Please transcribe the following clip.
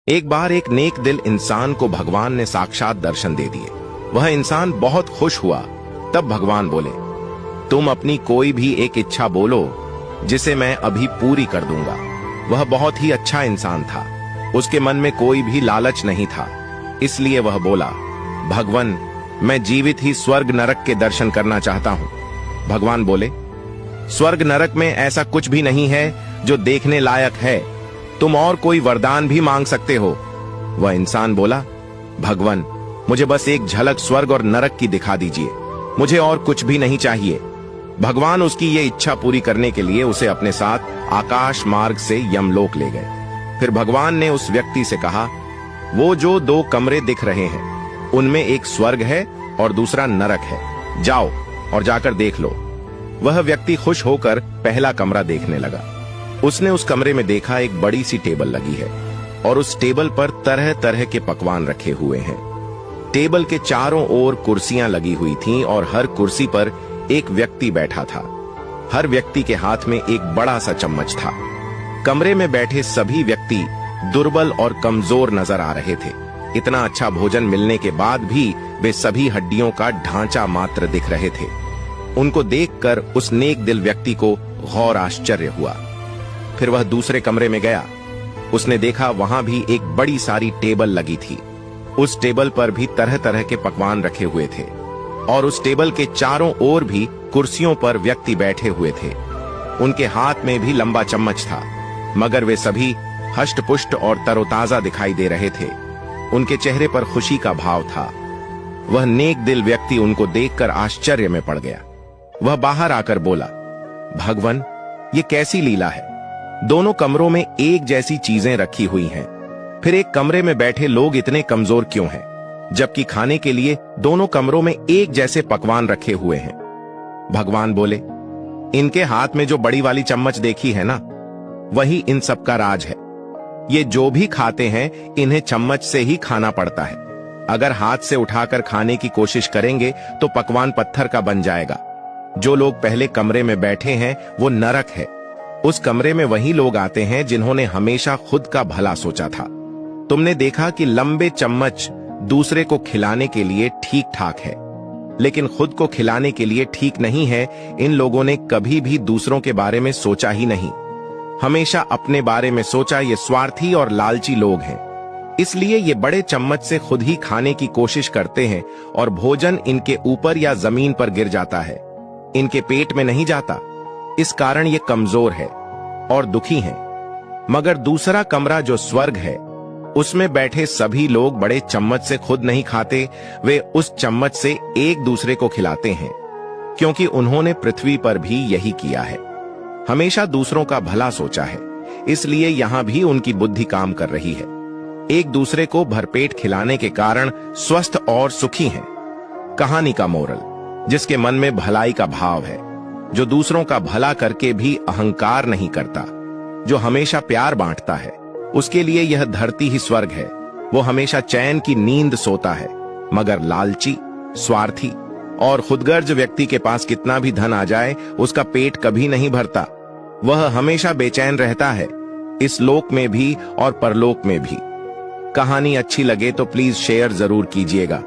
एक बार एक नेक दिल इंसान को भगवान ने साक्षात दर्शन दे दिए। वह इंसान बहुत खुश हुआ। तब भगवान बोले, तुम अपनी कोई भी एक इच्छा बोलो जिसे मैं अभी पूरी कर दूंगा। वह बहुत ही अच्छा इंसान था। उसके मन में कोई भी लालच नहीं था। इसलिए वह बोला, भगवान, मैं जीवित ही स्वर्ग नरक के दर्शन करना चाहता हूं। भगवान बोले, स्वर्ग नरक में ऐसा कुछ भी नहीं है जो देखने लायक है। तुम और कोई वरदान भी मांग सकते हो। वह इंसान बोला, भगवान, मुझे बस एक झलक स्वर्ग और नरक की दिखा दीजिए। मुझे और कुछ भी नहीं चाहिए। भगवान उसकी ये इच्छा पूरी करने के लिए उसे अपने साथ आकाश मार्ग से यमलोक ले गए। फिर भगवान ने उस व्यक्ति से कहा, वो जो 2 कमरे दिख रहे हैं उनमें एक स्वर्ग है और दूसरा नरक है। जाओ और जाकर देख लो। वह व्यक्ति खुश होकर पहला कमरा देखने लगा। उसने उस कमरे में देखा एक बड़ी सी टेबल लगी है और उस टेबल पर तरह तरह के पकवान रखे हुए हैं। टेबल के चारों ओर कुर्सियां लगी हुई थीं और हर कुर्सी पर एक व्यक्ति बैठा था। हर व्यक्ति के हाथ में एक बड़ा सा चम्मच था। कमरे में बैठे सभी व्यक्ति दुर्बल और कमजोर नजर आ रहे थे। इतना अच्छा भोजन मिलने के बाद भी वे सभी हड्डियों का ढांचा मात्र दिख रहे थे। उनको देखकर उस नेक दिल व्यक्ति को गौर आश्चर्य हुआ। फिर वह दूसरे कमरे में गया। उसने देखा वहां भी एक बड़ी सारी टेबल लगी थी। उस टेबल पर भी तरह तरह के पकवान रखे हुए थे और उस टेबल के चारों ओर भी कुर्सियों पर व्यक्ति बैठे हुए थे। उनके हाथ में भी लंबा चम्मच था, मगर वे सभी हष्ट-पुष्ट और तरोताजा दिखाई दे रहे थे। उनके चेहरे पर खुशी का भाव था। वह नेक दिल व्यक्ति उनको देखकर आश्चर्य में पड़ गया। वह बाहर आकर बोला, भगवान, ये कैसी लीला है। दोनों कमरों में एक जैसी चीजें रखी हुई हैं। फिर एक कमरे में बैठे लोग इतने कमजोर क्यों हैं, जबकि खाने के लिए दोनों कमरों में एक जैसे पकवान रखे हुए हैं। भगवान बोले, इनके हाथ में जो बड़ी वाली चम्मच देखी है ना, वही इन सब का राज है। ये जो भी खाते हैं इन्हें चम्मच से ही खाना पड़ता है। अगर हाथ से उठाकर खाने की कोशिश करेंगे तो पकवान पत्थर का बन जाएगा। जो लोग पहले कमरे में बैठे हैं वो नरक है। उस कमरे में वही लोग आते हैं जिन्होंने हमेशा खुद का भला सोचा था। तुमने देखा कि लंबे चम्मच दूसरे को खिलाने के लिए ठीक ठाक है, लेकिन खुद को खिलाने के लिए ठीक नहीं है। इन लोगों ने कभी भी दूसरों के बारे में सोचा ही नहीं, हमेशा अपने बारे में सोचा। ये स्वार्थी और लालची लोग हैं। इसलिए ये बड़े चम्मच से खुद ही खाने की कोशिश करते हैं और भोजन इनके ऊपर या जमीन पर गिर जाता है, इनके पेट में नहीं जाता। इस कारण ये कमजोर है और दुखी हैं। मगर दूसरा कमरा जो स्वर्ग है, उसमें बैठे सभी लोग बड़े चम्मच से खुद नहीं खाते। वे उस चम्मच से एक दूसरे को खिलाते हैं, क्योंकि उन्होंने पृथ्वी पर भी यही किया है। हमेशा दूसरों का भला सोचा है, इसलिए यहां भी उनकी बुद्धि काम कर रही है। एक दूसरे को भरपेट खिलाने के कारण स्वस्थ और सुखी हैं। कहानी का मोरल, जिसके मन में भलाई का भाव है, जो दूसरों का भला करके भी अहंकार नहीं करता, जो हमेशा प्यार बांटता है, उसके लिए यह धरती ही स्वर्ग है। वो हमेशा चैन की नींद सोता है। मगर लालची, स्वार्थी और खुदगर्ज व्यक्ति के पास कितना भी धन आ जाए, उसका पेट कभी नहीं भरता। वह हमेशा बेचैन रहता है, इस लोक में भी और परलोक में भी। कहानी अच्छी लगे तो प्लीज शेयर जरूर कीजिएगा।